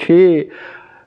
6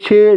6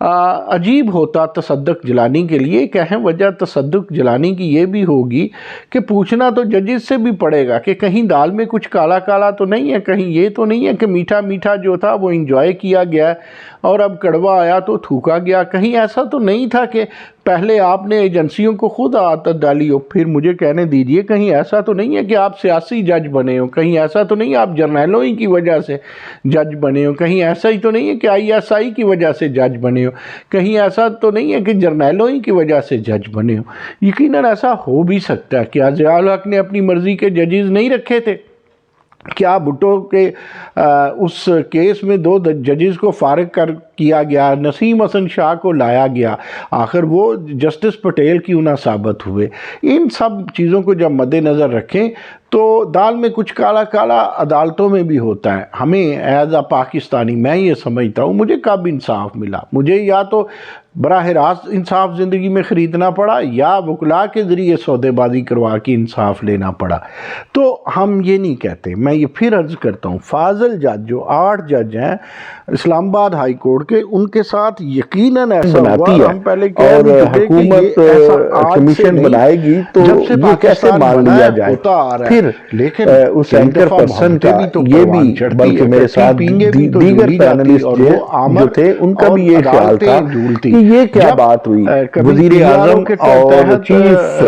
عجیب ہوتا تصدق جلانی کے لیے. ایک اہم وجہ تصدق جلانی کی یہ بھی ہوگی کہ پوچھنا تو ججز سے بھی پڑے گا کہ کہیں دال میں کچھ کالا کالا تو نہیں ہے, کہیں یہ تو نہیں ہے کہ میٹھا میٹھا جو تھا وہ انجوائے کیا گیا اور اب کڑوا آیا تو تھوکا گیا, کہیں ایسا تو نہیں تھا کہ پہلے آپ نے ایجنسیوں کو خود عادت ڈالی ہو. پھر مجھے کہنے دیجئے کہیں ایسا تو نہیں ہے کہ آپ سیاسی جج بنے ہو, کہیں ایسا تو نہیں آپ جرنیلوں ہی کی وجہ سے جج بنے ہو, کہیں ایسا ہی تو نہیں ہے کہ ISI کی وجہ سے جج بنے ہو, کہیں ایسا تو نہیں ہے کہ جرنیلوں ہی کی وجہ سے جج بنے ہو. یقیناً ایسا ہو بھی سکتا ہے. کیا ضیاء الحق نے اپنی مرضی کے ججز نہیں رکھے تھے؟ کیا بھٹو کے اس کیس میں 2 ججز کو فارغ کیا گیا, نسیم حسن شاہ کو لایا گیا, آخر وہ جسٹس پٹیل کیوں نہ ثابت ہوئے؟ ان سب چیزوں کو جب مد نظر رکھیں تو دال میں کچھ کالا کالا عدالتوں میں بھی ہوتا ہے. ہمیں ایز اے پاکستانی میں یہ سمجھتا ہوں مجھے کب انصاف ملا؟ مجھے یا تو براہ راست انصاف زندگی میں خریدنا پڑا یا وکلاء کے ذریعے سودے بازی کروا کے انصاف لینا پڑا. تو ہم یہ نہیں کہتے, میں یہ پھر عرض کرتا ہوں, فاضل جج جو 8 جج ہیں اسلام آباد ہائی کورٹ کے, ان کے ساتھ یقیناً ایسا ہوا. ہم پہلے کہہ بھی چکے کہ یہ ایسا کمیشن بنائے گی تو یہ کیسے مان لیا جائے. پھر لیکن اس اینکر پرسن کا یہ بھی, بلکہ میرے ساتھ دیگر پینلسٹ جو تھے ان کا بھی یہ خیال تھا کہ یہ کیا بات ہوئی, وزیر اعظم اور چیف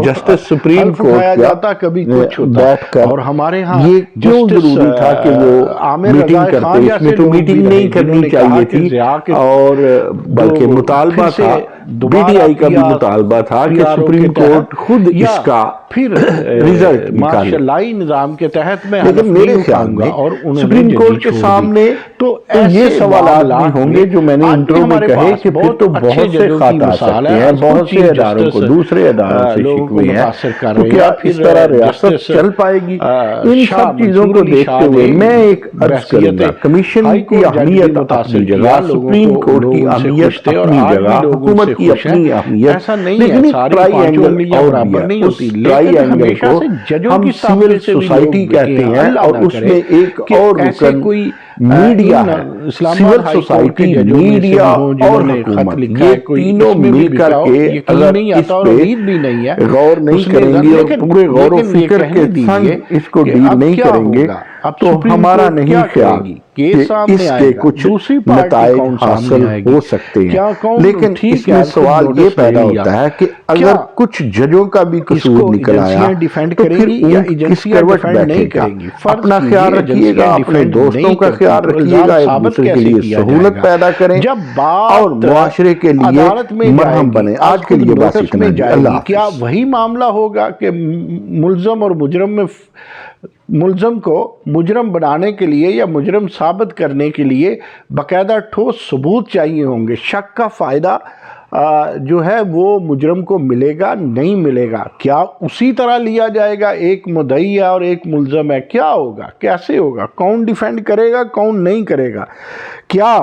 جسٹس سپریم کورٹ کا بیٹھ کر, اور ہمارے ہاں یہ کیوں ضروری تھا کہ وہ میٹنگ کرتے؟ اس میں تو میٹنگ نہیں کرنی چاہیے تھی, اور بلکہ مطالبہ تھا, BDI کا بھی مطالبہ تھا کہ سپریم کورٹ خود اس کا پھر ریزلٹ نکالے. ماشاءاللہ نظام کے تحت میں لیکن میرے خیال میں سپریم کورٹ کے سامنے تو یہ سوالات بھی ہوں گے جو میں نے انٹرو میں کہے کہ پھر تو بہت سے خط آ سکتے ہیں, بہت سے اداروں کو دوسرے اداروں سے شکوے ہیں, تو کیا اس طرح ریاست چل پائے گی؟ ان سب چیزوں کو دیکھتے ہوئے میں ایک عرض کروں گا, کمیشن کی اہمیت اپنی جگہ, سپریم کورٹ کی اہمیت اپنی جگہ, حکومت کی اپنی اہمیت, لیکن ایک ٹرائی اینگل اور بھی ہے. اس ٹرائی اینگل کو ہم سول سوسائٹی کہتے ہیں, اور اس میں ایک اور رکن میڈیا ہے. سول سوسائٹی, میڈیا اور حکومت, یہ تینوں مل کر کے اگر اس پہ غور نہیں کریں گے اور پورے غور و فکر کے سنگ اس کو ڈیل نہیں کریں گے تو ہمارا نہیں خیال کہ اس کے کچھ نتائج حاصل ہو سکتے ہیں. لیکن اس میں سوال یہ پیدا ہوتا ہے کہ اگر کچھ ججوں کا بھی قصور نکل آیا تو پھر کس کروٹ بیٹھے گا؟ اپنا خیال رکھیے گا, اپنے دوستوں کا خیال رکھیے گا, ایک دوسرے کے لیے سہولت پیدا کریں اور معاشرے کے لیے مرہم بنے. آج کے لیے بس اتنا جی, اللہ حافظ. کیا وہی معاملہ ہوگا کہ ملزم اور ملزم کو مجرم بنانے کے لیے یا مجرم ثابت کرنے کے لیے باقاعدہ ٹھوس ثبوت چاہیے ہوں گے؟ شک کا فائدہ جو ہے وہ مجرم کو ملے گا نہیں ملے گا؟ کیا اسی طرح لیا جائے گا؟ ایک مدعی ہے اور ایک ملزم ہے, کیا ہوگا, کیسے ہوگا, کون ڈیفینڈ کرے گا, کون نہیں کرے گا, کیا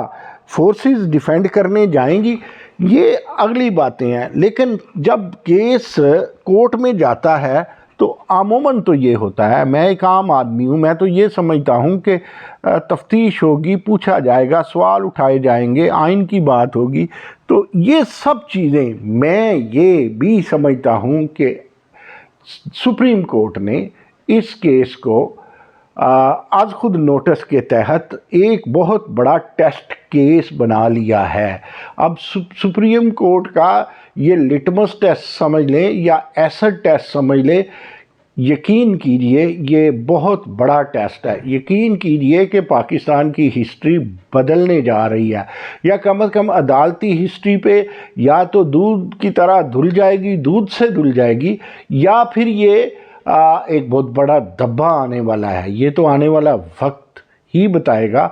فورسز ڈیفینڈ کرنے جائیں گی؟ یہ اگلی باتیں ہیں. لیکن جب کیس کورٹ میں جاتا ہے تو عموماً تو یہ ہوتا ہے, میں ایک عام آدمی ہوں, میں تو یہ سمجھتا ہوں کہ تفتیش ہوگی, پوچھا جائے گا, سوال اٹھائے جائیں گے, آئین کی بات ہوگی. تو یہ سب چیزیں میں یہ بھی سمجھتا ہوں کہ سپریم کورٹ نے اس کیس کو از خود نوٹس کے تحت ایک بہت بڑا ٹیسٹ کیس بنا لیا ہے. اب سپریم کورٹ کا یہ لٹمس ٹیسٹ سمجھ لیں یا ایسڈ ٹیسٹ سمجھ لیں, یقین کیجئے یہ بہت بڑا ٹیسٹ ہے. یقین کیجئے کہ پاکستان کی ہسٹری بدلنے جا رہی ہے, یا کم از کم عدالتی ہسٹری پہ یا تو دودھ کی طرح دھل جائے گی, دودھ سے دھل جائے گی, یا پھر یہ ایک بہت بڑا دھبا آنے والا ہے. یہ تو آنے والا وقت ہی بتائے گا.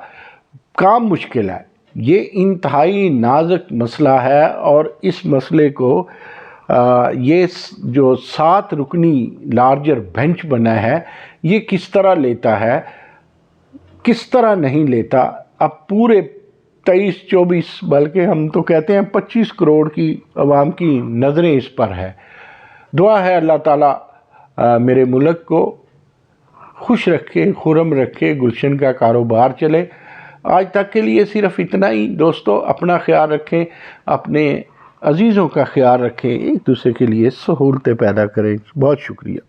کام مشکل ہے, یہ انتہائی نازک مسئلہ ہے, اور اس مسئلے کو یہ جو 7 رکنی لارجر بینچ بنا ہے یہ کس طرح لیتا ہے, کس طرح نہیں لیتا. اب پورے 23-24 بلکہ ہم تو کہتے ہیں 25 کروڑ کی عوام کی نظریں اس پر ہے. دعا ہے اللہ تعالیٰ میرے ملک کو خوش رکھے, خرم رکھے, گلشن کا کاروبار چلے. آج تک کے لیے صرف اتنا ہی دوستو، اپنا خیال رکھیں، اپنے عزیزوں کا خیال رکھیں، ایک دوسرے کے لیے سہولتیں پیدا کریں۔ بہت شکریہ۔